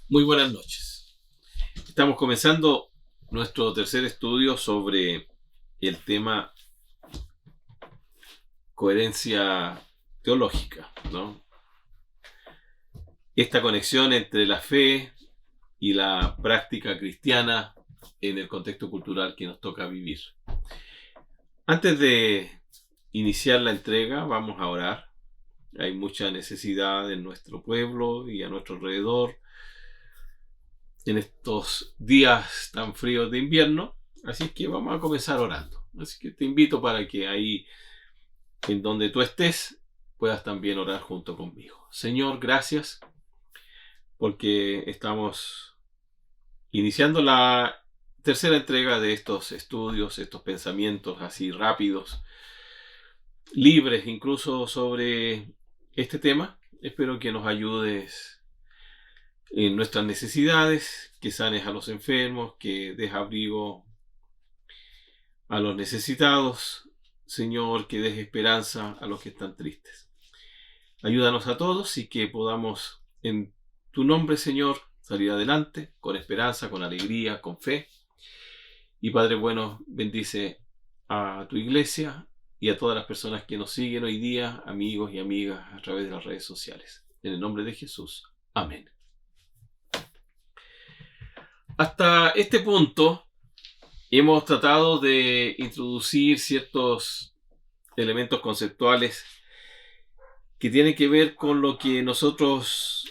Muy buenas noches. Estamos comenzando nuestro tercer estudio sobre el tema coherencia teológica, ¿no? Esta conexión entre la fe y la práctica cristiana en el contexto cultural que nos toca vivir. Antes de iniciar la entrega, vamos a orar. Hay mucha necesidad en nuestro pueblo y a nuestro alrededor en estos días tan fríos de invierno. Así que vamos a comenzar orando. Así que te invito para que ahí, en donde tú estés, puedas también orar junto conmigo. Señor, gracias porque estamos iniciando la tercera entrega de estos estudios, estos pensamientos así rápidos, libres incluso sobre este tema. Espero que nos ayudes en nuestras necesidades, que sanes a los enfermos, que des abrigo a los necesitados, Señor, que des esperanza a los que están tristes. Ayúdanos a todos y que podamos, en tu nombre, Señor, salir adelante con esperanza, con alegría, con fe. Y Padre bueno, bendice a tu iglesia y a todas las personas que nos siguen hoy día, amigos y amigas, a través de las redes sociales. En el nombre de Jesús. Amén. Hasta este punto hemos tratado de introducir ciertos elementos conceptuales que tienen que ver con lo que nosotros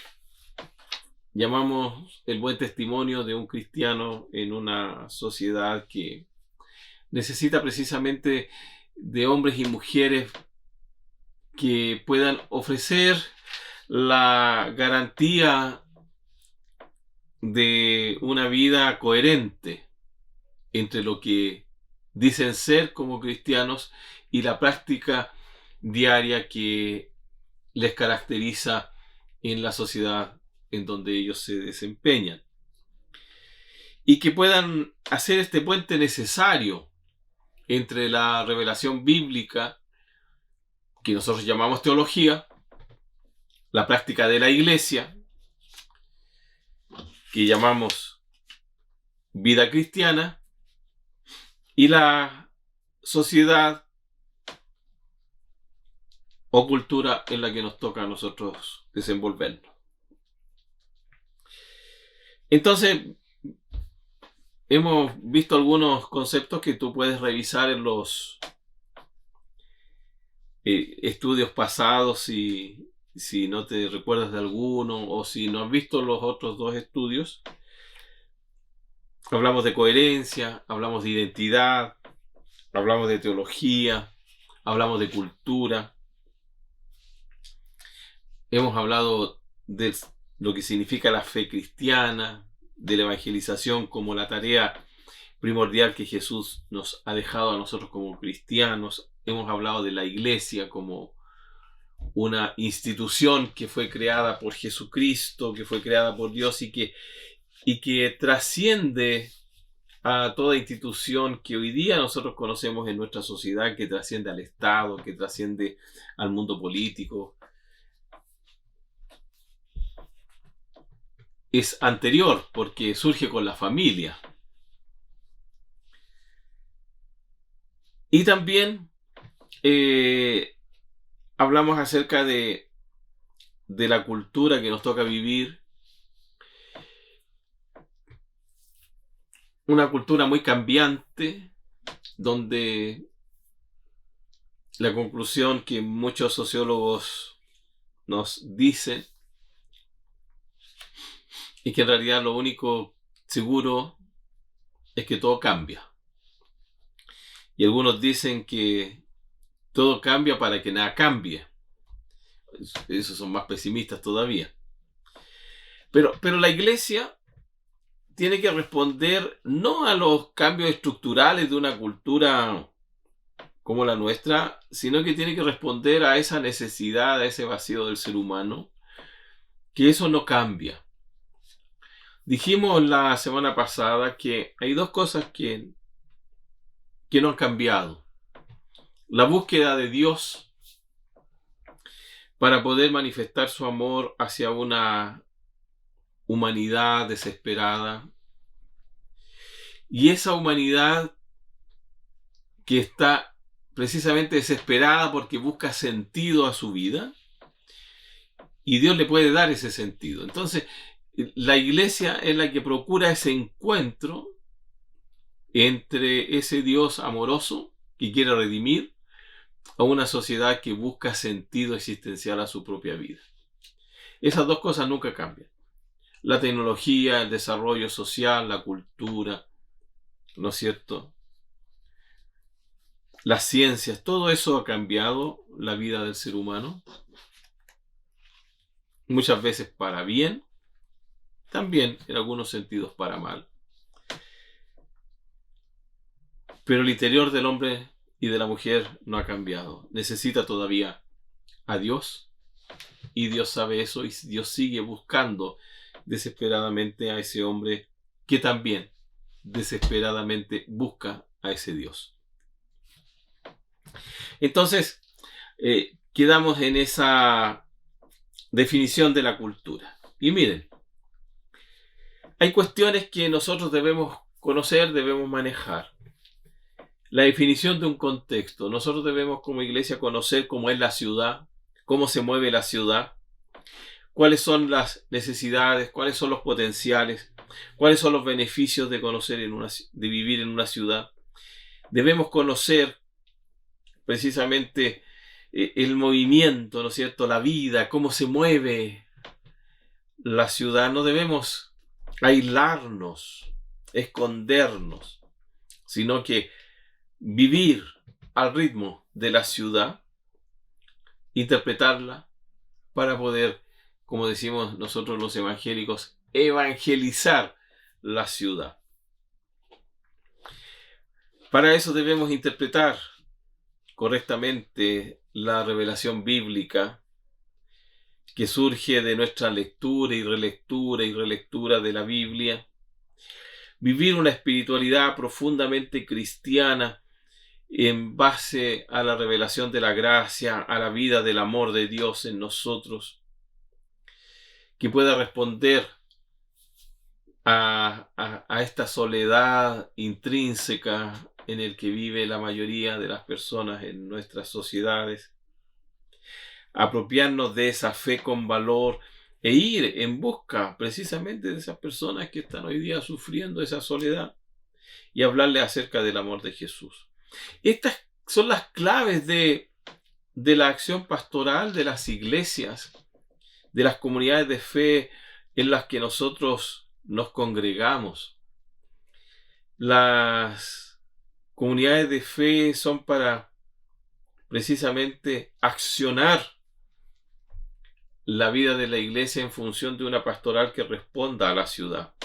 llamamos el buen testimonio de un cristiano en una sociedad que necesita precisamente de hombres y mujeres que puedan ofrecer la garantía de una vida coherente entre lo que dicen ser como cristianos y la práctica diaria que les caracteriza en la sociedad en donde ellos se desempeñan. Y que puedan hacer este puente necesario entre la revelación bíblica, que nosotros llamamos teología, la práctica de la iglesia, que llamamos vida cristiana, y la sociedad o cultura en la que nos toca a nosotros desenvolvernos. Entonces, hemos visto algunos conceptos que tú puedes revisar en los estudios pasados si no te recuerdas de alguno o si no has visto los otros dos estudios. Hablamos de coherencia, hablamos de identidad, hablamos de teología, hablamos de cultura. Hemos hablado de lo que significa la fe cristiana, de la evangelización como la tarea primordial que Jesús nos ha dejado a nosotros como cristianos. Hemos hablado de la iglesia como una institución que fue creada por Jesucristo, que fue creada por Dios y que trasciende a toda institución que hoy día nosotros conocemos en nuestra sociedad, que trasciende al Estado, que trasciende al mundo político. Es anterior porque surge con la familia. Y también hablamos acerca de la cultura que nos toca vivir, una cultura muy cambiante, donde la conclusión que muchos sociólogos nos dicen es que en realidad lo único seguro es que todo cambia. Y algunos dicen que todo cambia para que nada cambie. Esos son más pesimistas todavía. Pero la iglesia tiene que responder no a los cambios estructurales de una cultura como la nuestra, sino que tiene que responder a esa necesidad, a ese vacío del ser humano, que eso no cambia. Dijimos la semana pasada que hay dos cosas que no han cambiado. La búsqueda de Dios para poder manifestar su amor hacia una humanidad desesperada. Y esa humanidad que está precisamente desesperada porque busca sentido a su vida, y Dios le puede dar ese sentido. Entonces, la iglesia es la que procura ese encuentro entre ese Dios amoroso que quiere redimir a una sociedad que busca sentido existencial a su propia vida. Esas dos cosas nunca cambian. La tecnología, el desarrollo social, la cultura, ¿no es cierto? Las ciencias, todo eso ha cambiado la vida del ser humano. Muchas veces para bien, también en algunos sentidos para mal. Pero el interior del hombre y de la mujer no ha cambiado. Necesita todavía a Dios, y Dios sabe eso, y Dios sigue buscando desesperadamente a ese hombre que también desesperadamente busca a ese Dios. Entonces, quedamos en esa definición de la cultura. Y miren, hay cuestiones que nosotros debemos conocer, debemos manejar. La definición de un contexto. Nosotros debemos como iglesia conocer cómo es la ciudad, cómo se mueve la ciudad, cuáles son las necesidades, cuáles son los potenciales, cuáles son los beneficios de de vivir en una ciudad. Debemos conocer precisamente el movimiento, ¿no es cierto?, la vida, cómo se mueve la ciudad. No debemos aislarnos, escondernos, sino que vivir al ritmo de la ciudad, interpretarla para poder, como decimos nosotros los evangélicos, evangelizar la ciudad. Para eso debemos interpretar correctamente la revelación bíblica que surge de nuestra lectura y relectura de la Biblia. Vivir una espiritualidad profundamente cristiana en base a la revelación de la gracia, a la vida del amor de Dios en nosotros, que pueda responder a esta soledad intrínseca en el que vive la mayoría de las personas en nuestras sociedades, apropiarnos de esa fe con valor e ir en busca precisamente de esas personas que están hoy día sufriendo esa soledad y hablarles acerca del amor de Jesús. Estas son las claves de la acción pastoral de las iglesias, de las comunidades de fe en las que nosotros nos congregamos. Las comunidades de fe son para precisamente accionar la vida de la iglesia en función de una pastoral que responda a la ciudad.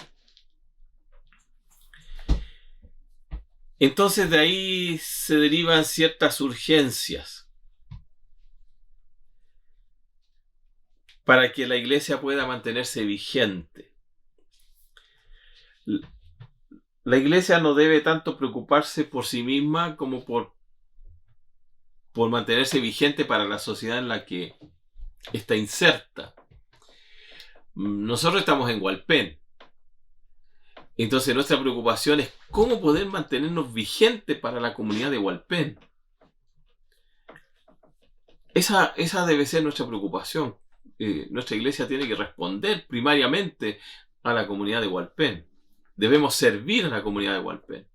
Entonces de ahí se derivan ciertas urgencias para que la iglesia pueda mantenerse vigente. La iglesia no debe tanto preocuparse por sí misma como por mantenerse vigente para la sociedad en la que está inserta. Nosotros estamos en Hualpén. Entonces nuestra preocupación es cómo poder mantenernos vigentes para la comunidad de Hualpén. Esa debe ser nuestra preocupación. Nuestra iglesia tiene que responder primariamente a la comunidad de Hualpén. Debemos servir a la comunidad de Hualpén.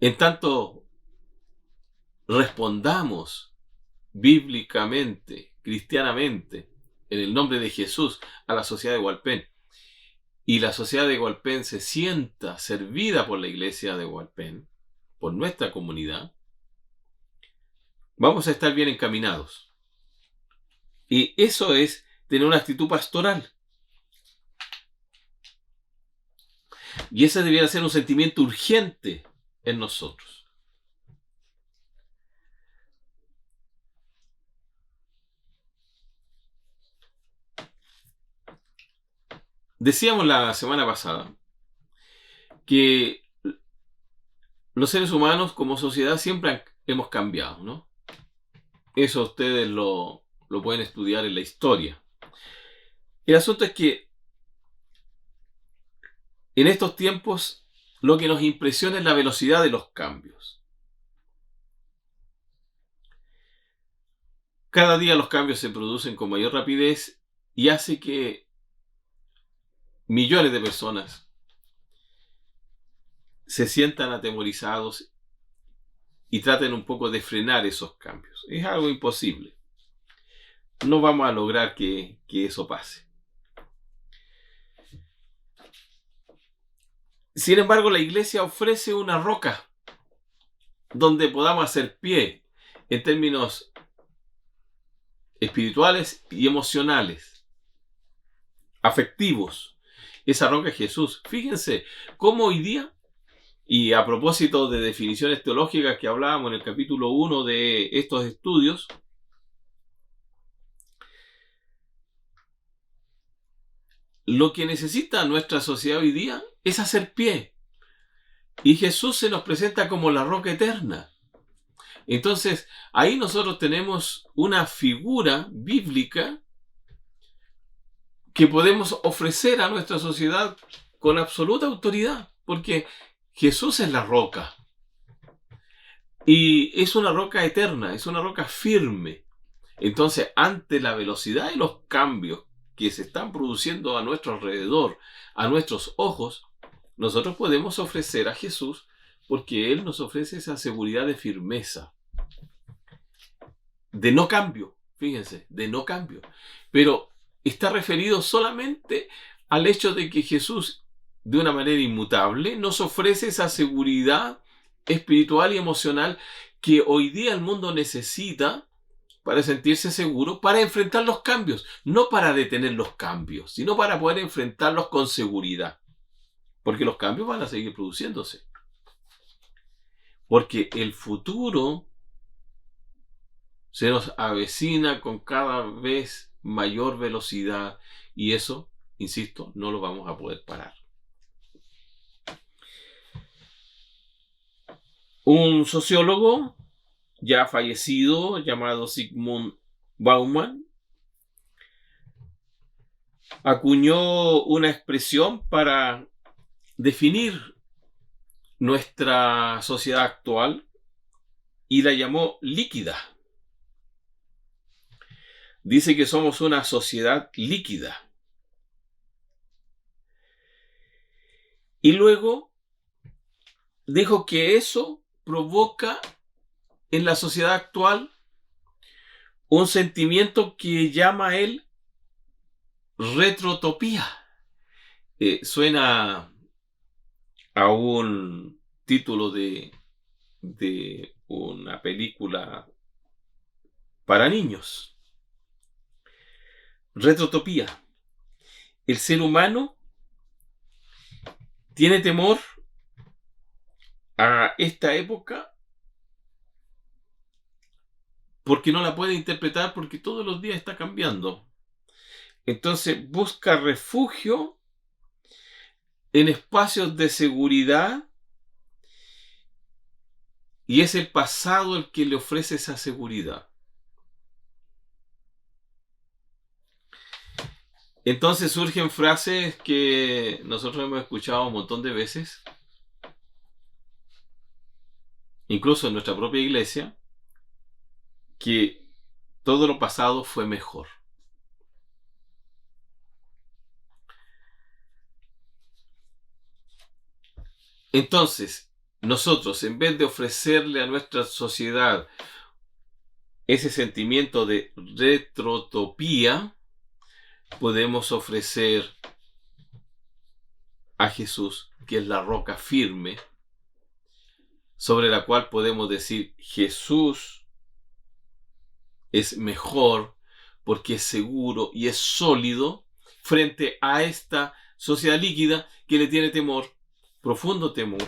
En tanto respondamos bíblicamente, cristianamente, en el nombre de Jesús a la sociedad de Hualpén, y la sociedad de Hualpén se sienta servida por la iglesia de Hualpén, por nuestra comunidad, vamos a estar bien encaminados. Y eso es tener una actitud pastoral. Y ese debiera ser un sentimiento urgente en nosotros. Decíamos la semana pasada que los seres humanos como sociedad siempre hemos cambiado, ¿no? Eso ustedes lo pueden estudiar en la historia. El asunto es que en estos tiempos lo que nos impresiona es la velocidad de los cambios. Cada día los cambios se producen con mayor rapidez y hace que millones de personas se sientan atemorizados y traten un poco de frenar esos cambios. Es algo imposible. No vamos a lograr que eso pase. Sin embargo, la iglesia ofrece una roca donde podamos hacer pie en términos espirituales y emocionales, afectivos. Esa roca es Jesús. Fíjense cómo hoy día, y a propósito de definiciones teológicas que hablábamos en el capítulo 1 de estos estudios, lo que necesita nuestra sociedad hoy día es hacer pie. Y Jesús se nos presenta como la roca eterna. Entonces, ahí nosotros tenemos una figura bíblica que podemos ofrecer a nuestra sociedad con absoluta autoridad, porque Jesús es la roca. Y es una roca eterna, es una roca firme. Entonces, ante la velocidad de los cambios que se están produciendo a nuestro alrededor, a nuestros ojos, nosotros podemos ofrecer a Jesús porque Él nos ofrece esa seguridad de firmeza, de no cambio, fíjense, de no cambio. Pero está referido solamente al hecho de que Jesús, de una manera inmutable, nos ofrece esa seguridad espiritual y emocional que hoy día el mundo necesita para sentirse seguro, para enfrentar los cambios, no para detener los cambios, sino para poder enfrentarlos con seguridad. Porque los cambios van a seguir produciéndose. Porque el futuro se nos avecina con cada vez mayor velocidad y eso, insisto, no lo vamos a poder parar. Un sociólogo ya fallecido llamado Zygmunt Bauman acuñó una expresión para definir nuestra sociedad actual y la llamó líquida. Dice que somos una sociedad líquida. Y luego dijo que eso provoca en la sociedad actual un sentimiento que llama él retrotopía. Suena a un título de una película para niños. Retrotopía. El ser humano tiene temor a esta época porque no la puede interpretar porque todos los días está cambiando. Entonces busca refugio en espacios de seguridad y es el pasado el que le ofrece esa seguridad. Entonces surgen frases que nosotros hemos escuchado un montón de veces, incluso en nuestra propia iglesia, que todo lo pasado fue mejor. Entonces, nosotros, en vez de ofrecerle a nuestra sociedad ese sentimiento de retrotopía, podemos ofrecer a Jesús, que es la roca firme, sobre la cual podemos decir Jesús es mejor porque es seguro y es sólido frente a esta sociedad líquida que le tiene temor, profundo temor,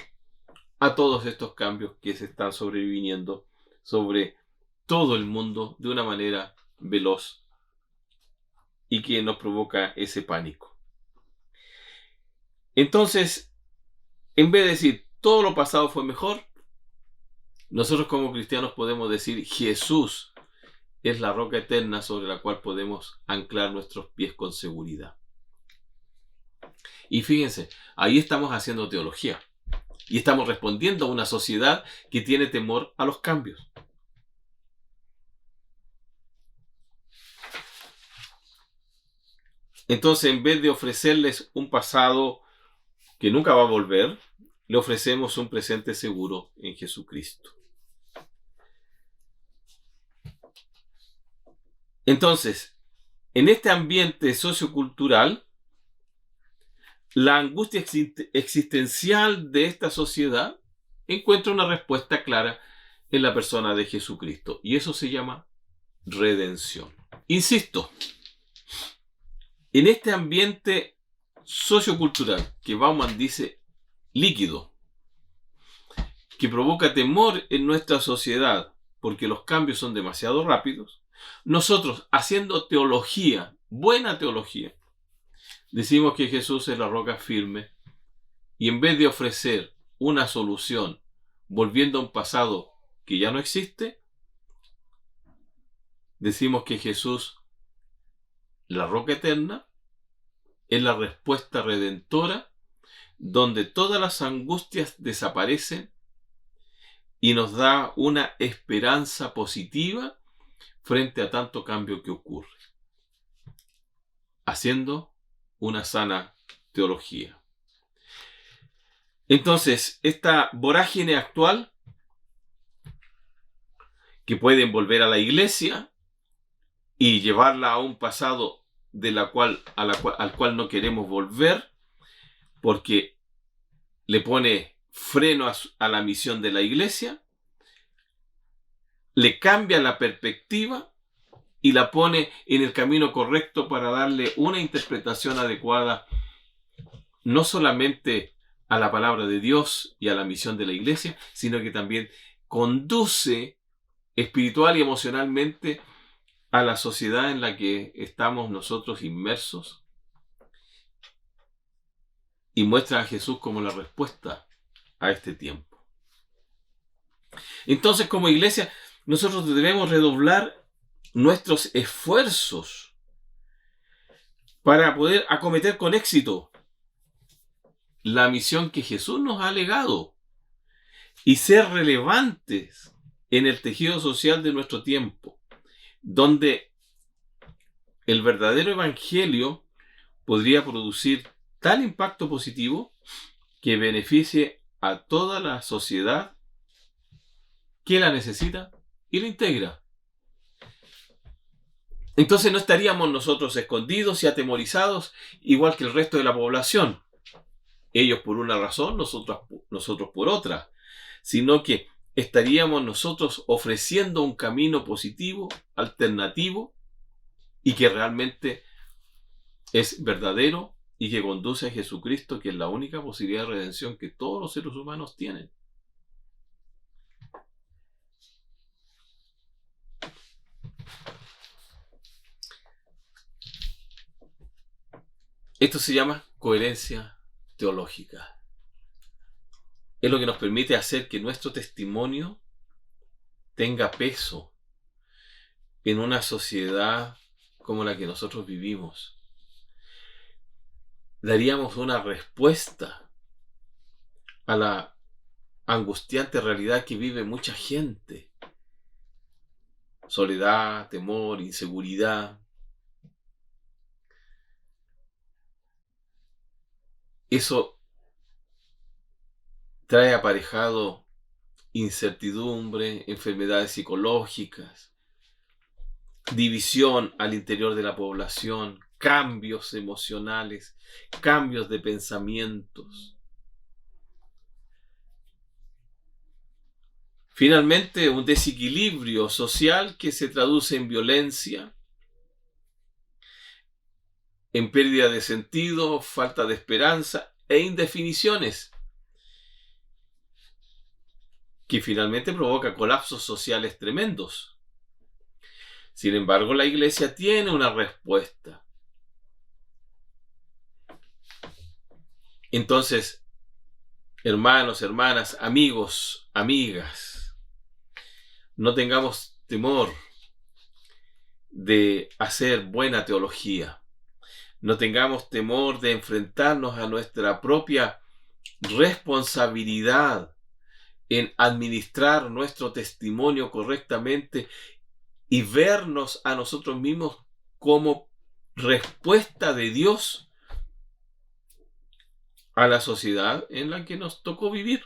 a todos estos cambios que se están sobreviniendo sobre todo el mundo de una manera veloz y que nos provoca ese pánico. Entonces, en vez de decir todo lo pasado fue mejor, nosotros como cristianos podemos decir Jesús es la roca eterna sobre la cual podemos anclar nuestros pies con seguridad. Y fíjense, ahí estamos haciendo teología y estamos respondiendo a una sociedad que tiene temor a los cambios. Entonces, en vez de ofrecerles un pasado que nunca va a volver, le ofrecemos un presente seguro en Jesucristo. Entonces, en este ambiente sociocultural, la angustia existencial de esta sociedad encuentra una respuesta clara en la persona de Jesucristo. Y eso se llama redención. Insisto, en este ambiente sociocultural que Bauman dice líquido, que provoca temor en nuestra sociedad porque los cambios son demasiado rápidos, nosotros, haciendo teología, buena teología, decimos que Jesús es la roca firme y en vez de ofrecer una solución volviendo a un pasado que ya no existe, decimos que Jesús, la roca eterna, es la respuesta redentora donde todas las angustias desaparecen y nos da una esperanza positiva frente a tanto cambio que ocurre, haciendo una sana teología. Entonces, esta vorágine actual que puede envolver a la iglesia y llevarla a un pasado al cual no queremos volver, porque le pone freno a la misión de la iglesia, le cambia la perspectiva y la pone en el camino correcto para darle una interpretación adecuada, no solamente a la palabra de Dios y a la misión de la iglesia, sino que también conduce espiritual y emocionalmente a la sociedad en la que estamos nosotros inmersos y muestra a Jesús como la respuesta a este tiempo. Entonces, como iglesia, nosotros debemos redoblar nuestros esfuerzos para poder acometer con éxito la misión que Jesús nos ha legado y ser relevantes en el tejido social de nuestro tiempo, donde el verdadero evangelio podría producir tal impacto positivo que beneficie a toda la sociedad que la necesita y la integra. Entonces no estaríamos nosotros escondidos y atemorizados igual que el resto de la población. Ellos por una razón, nosotros por otra. Sino que estaríamos nosotros ofreciendo un camino positivo, alternativo, y que realmente es verdadero y que conduce a Jesucristo, que es la única posibilidad de redención que todos los seres humanos tienen. Esto se llama coherencia teológica. Es lo que nos permite hacer que nuestro testimonio tenga peso en una sociedad como la que nosotros vivimos. Daríamos una respuesta a la angustiante realidad que vive mucha gente. Soledad, temor, inseguridad. Eso trae aparejado incertidumbre, enfermedades psicológicas, división al interior de la población, cambios emocionales, cambios de pensamientos. Finalmente, un desequilibrio social que se traduce en violencia, en pérdida de sentido, falta de esperanza e indefiniciones, que finalmente provoca colapsos sociales tremendos. Sin embargo, la iglesia tiene una respuesta. Entonces, hermanos, hermanas, amigos, amigas, no tengamos temor. de hacer buena teología. No tengamos temor de enfrentarnos a nuestra propia responsabilidad en administrar nuestro testimonio correctamente y vernos a nosotros mismos como respuesta de Dios a la sociedad en la que nos tocó vivir.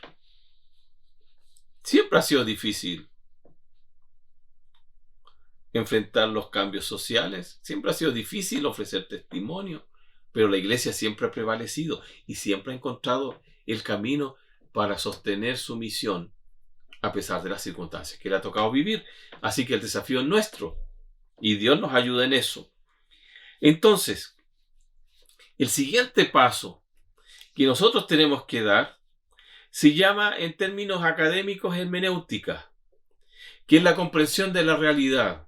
Siempre ha sido difícil enfrentar los cambios sociales, siempre ha sido difícil ofrecer testimonio, pero la iglesia siempre ha prevalecido y siempre ha encontrado el camino para sostener su misión a pesar de las circunstancias que le ha tocado vivir. Así que el desafío es nuestro y Dios nos ayuda en eso. Entonces, el siguiente paso que nosotros tenemos que dar se llama, en términos académicos, hermenéutica, que es la comprensión de la realidad.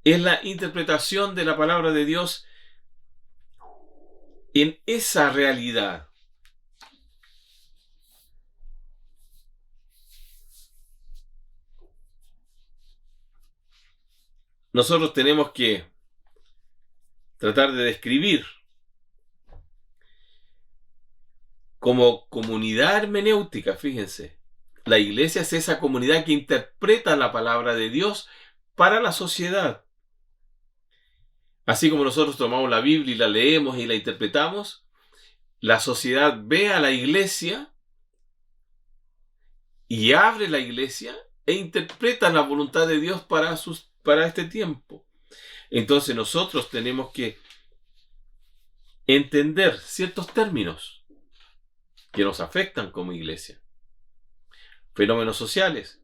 Es la interpretación de la palabra de Dios en esa realidad. Nosotros tenemos que tratar de describir como comunidad hermenéutica, fíjense, la iglesia es esa comunidad que interpreta la palabra de Dios para la sociedad. Así como nosotros tomamos la Biblia y la leemos y la interpretamos, la sociedad ve a la iglesia y abre la iglesia e interpreta la voluntad de Dios para este tiempo. Entonces nosotros tenemos que entender ciertos términos que nos afectan como iglesia. Fenómenos sociales,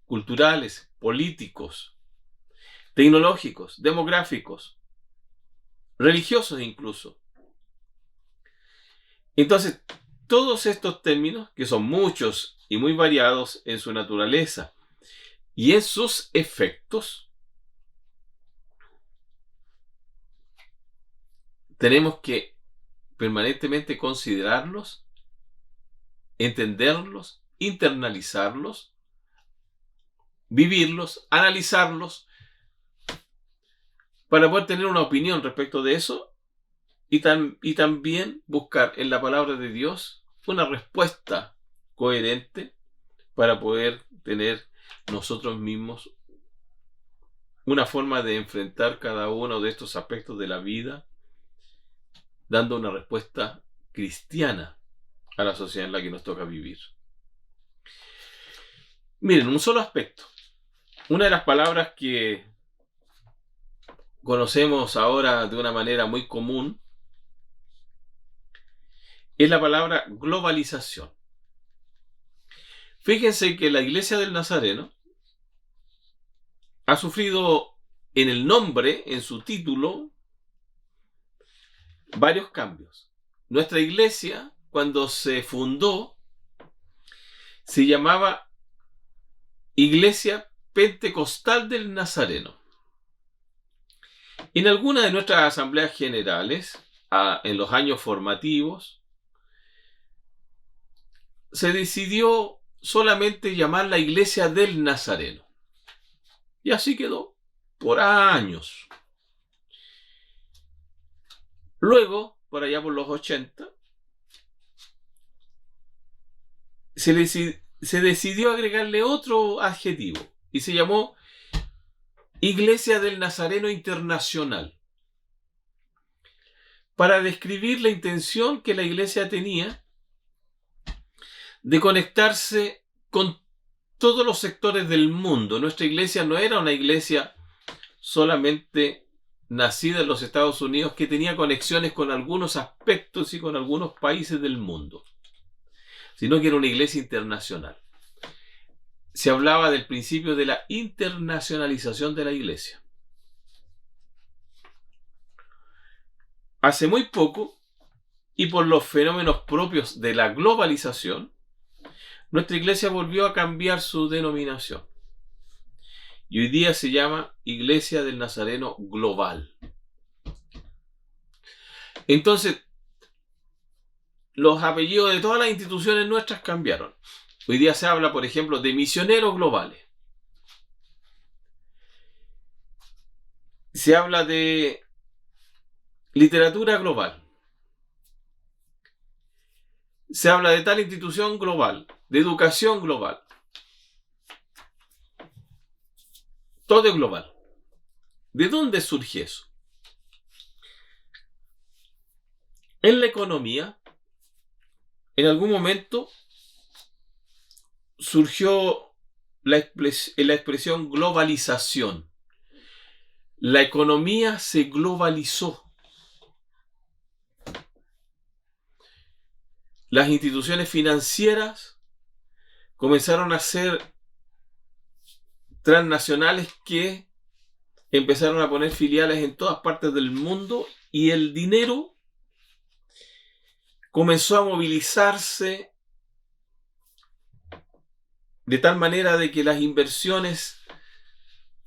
culturales, políticos, tecnológicos, demográficos, religiosos incluso. Entonces, todos estos términos, que son muchos y muy variados en su naturaleza y en sus efectos, tenemos que permanentemente considerarlos, entenderlos, internalizarlos, vivirlos, analizarlos, para poder tener una opinión respecto de eso y también buscar en la palabra de Dios una respuesta coherente para poder tener nosotros mismos una forma de enfrentar cada uno de estos aspectos de la vida, dando una respuesta cristiana a la sociedad en la que nos toca vivir. Miren, un solo aspecto. Una de las palabras que conocemos ahora de una manera muy común es la palabra globalización. Fíjense que la Iglesia del Nazareno ha sufrido en el nombre, en su título, varios cambios. Nuestra iglesia, cuando se fundó, se llamaba Iglesia Pentecostal del Nazareno. En alguna de nuestras asambleas generales, en los años formativos, se decidió solamente llamar la Iglesia del Nazareno. Y así quedó por años. Luego, por allá por los 80, se decidió agregarle otro adjetivo y se llamó Iglesia del Nazareno Internacional, para describir la intención que la iglesia tenía de conectarse con todos los sectores del mundo. Nuestra iglesia no era una iglesia solamente nacida en los Estados Unidos, que tenía conexiones con algunos aspectos y con algunos países del mundo, sino que era una iglesia internacional. Se hablaba del principio de la internacionalización de la iglesia. Hace muy poco, y por los fenómenos propios de la globalización, nuestra iglesia volvió a cambiar su denominación. Y hoy día se llama Iglesia del Nazareno Global. Entonces, los apellidos de todas las instituciones nuestras cambiaron. Hoy día se habla, por ejemplo, de misioneros globales. se habla de literatura global, se habla de tal institución global, de educación global. Todo es global. ¿De dónde surge eso? En la economía, en algún momento surgió la expresión globalización. La economía se globalizó. Las instituciones financieras comenzaron a ser transnacionales que empezaron a poner filiales en todas partes del mundo y el dinero comenzó a movilizarse de tal manera de que las inversiones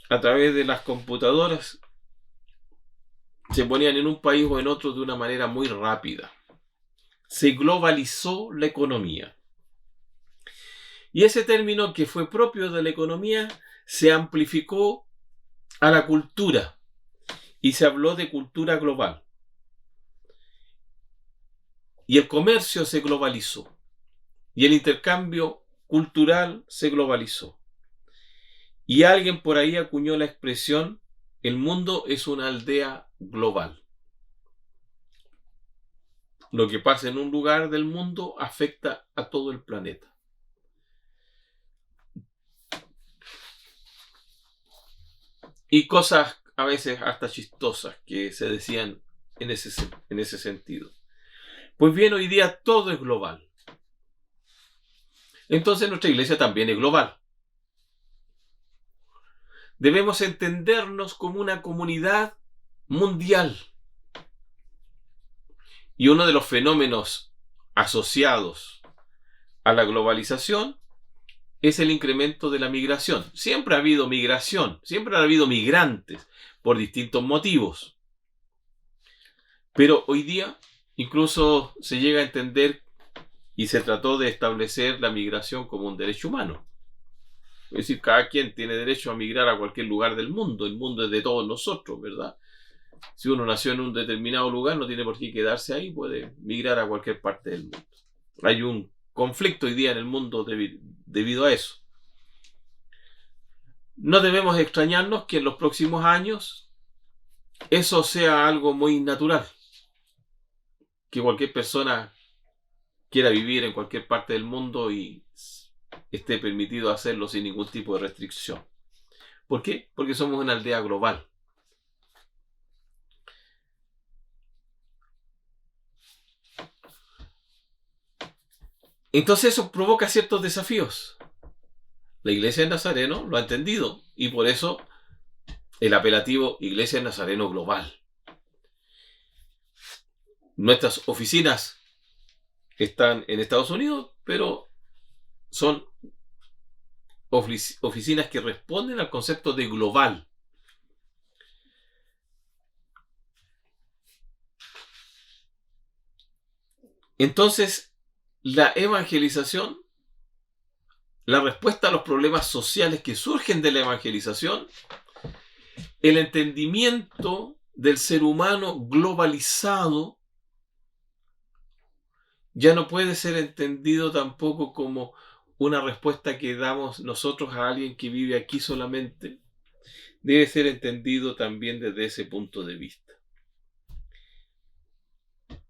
a través de las computadoras se ponían en un país o en otro de una manera muy rápida. Se globalizó la economía. Y ese término que fue propio de la economía se amplificó a la cultura y se habló de cultura global. Y el comercio se globalizó y el intercambio cultural se globalizó. Y alguien por ahí acuñó la expresión: el mundo es una aldea global. Lo que pasa en un lugar del mundo afecta a todo el planeta. Y cosas a veces hasta chistosas que se decían en ese sentido. Pues bien, hoy día todo es global. Entonces nuestra iglesia también es global. Debemos entendernos como una comunidad mundial. Y uno de los fenómenos asociados a la globalización es el incremento de la migración. Siempre ha habido migración, siempre ha habido migrantes por distintos motivos. Pero hoy día incluso se llega a entender y se trató de establecer la migración como un derecho humano. Es decir, cada quien tiene derecho a migrar a cualquier lugar del mundo. El mundo es de todos nosotros, ¿verdad? Si uno nació en un determinado lugar, no tiene por qué quedarse ahí, puede migrar a cualquier parte del mundo. Hay un conflicto hoy día en el mundo debido a eso. No debemos extrañarnos que en los próximos años eso sea algo muy natural. Que cualquier persona quiera vivir en cualquier parte del mundo y esté permitido hacerlo sin ningún tipo de restricción. ¿Por qué? Porque somos una aldea global. Entonces eso provoca ciertos desafíos. La Iglesia de Nazareno lo ha entendido y por eso el apelativo Iglesia de Nazareno Global. Nuestras oficinas están en Estados Unidos, pero son oficinas que responden al concepto de global. Entonces, la evangelización, la respuesta a los problemas sociales que surgen de la evangelización, el entendimiento del ser humano globalizado, ya no puede ser entendido tampoco como una respuesta que damos nosotros a alguien que vive aquí solamente. Debe ser entendido también desde ese punto de vista.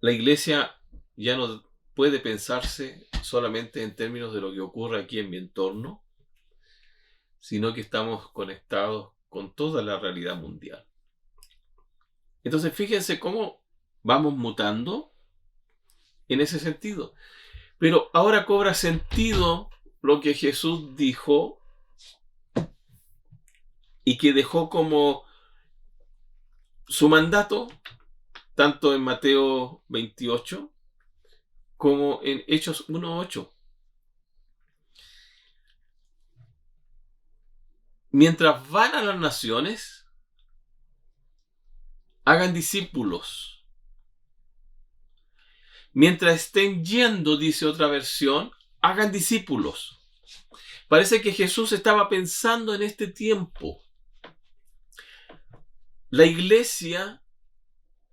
La iglesia ya no puede pensarse solamente en términos de lo que ocurre aquí en mi entorno, sino que estamos conectados con toda la realidad mundial. Entonces, fíjense cómo vamos mutando en ese sentido. Pero ahora cobra sentido lo que Jesús dijo y que dejó como su mandato, tanto en Mateo 28 como en Hechos 1:8. Mientras van a las naciones, hagan discípulos. Mientras estén yendo, dice otra versión, hagan discípulos. Parece que Jesús estaba pensando en este tiempo. la iglesia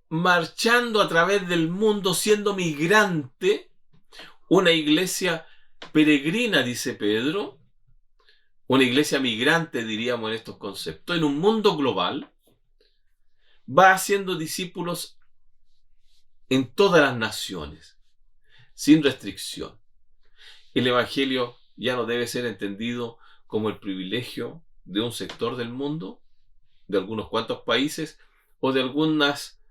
marchando a través del mundo, siendo migrante, una iglesia peregrina, dice Pedro, una iglesia migrante, diríamos en estos conceptos, en un mundo global, va haciendo discípulos en todas las naciones, sin restricción. El Evangelio ya no debe ser entendido como el privilegio de un sector del mundo, de algunos cuantos países, o de algunas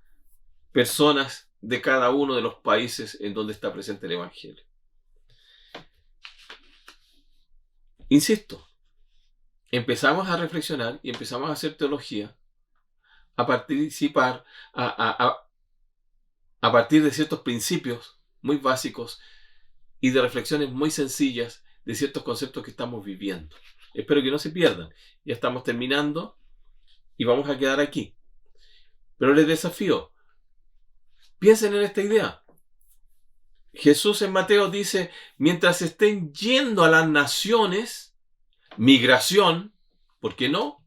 personas de cada uno de los países en donde está presente el Evangelio. Insisto, empezamos a reflexionar y empezamos a hacer teología, a participar, a partir de ciertos principios muy básicos y de reflexiones muy sencillas de ciertos conceptos que estamos viviendo. Espero que no se pierdan. Ya estamos terminando y vamos a quedar aquí. Pero les desafío, piensen en esta idea. Jesús en Mateo dice, mientras estén yendo a las naciones, migración, ¿por qué no?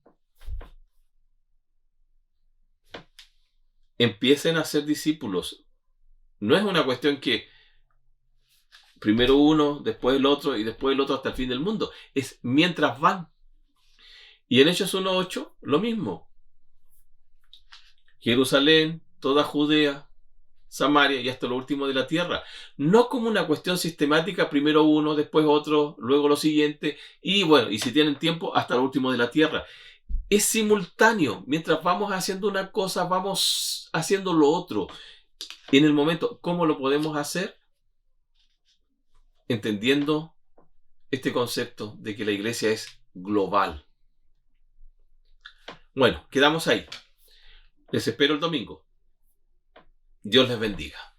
Empiecen a ser discípulos. No es una cuestión que primero uno, después el otro y después el otro hasta el fin del mundo. Es mientras van. Y en Hechos 1:8, lo mismo. Jerusalén, toda Judea, Samaria y hasta lo último de la tierra. No como una cuestión sistemática, primero uno, después otro, luego lo siguiente, y bueno, y si tienen tiempo, hasta lo último de la tierra. Es simultáneo. Mientras vamos haciendo una cosa, vamos haciendo lo otro. En el momento, ¿cómo lo podemos hacer? Entendiendo este concepto de que la iglesia es global. Bueno, quedamos ahí. Les espero el domingo. Dios les bendiga.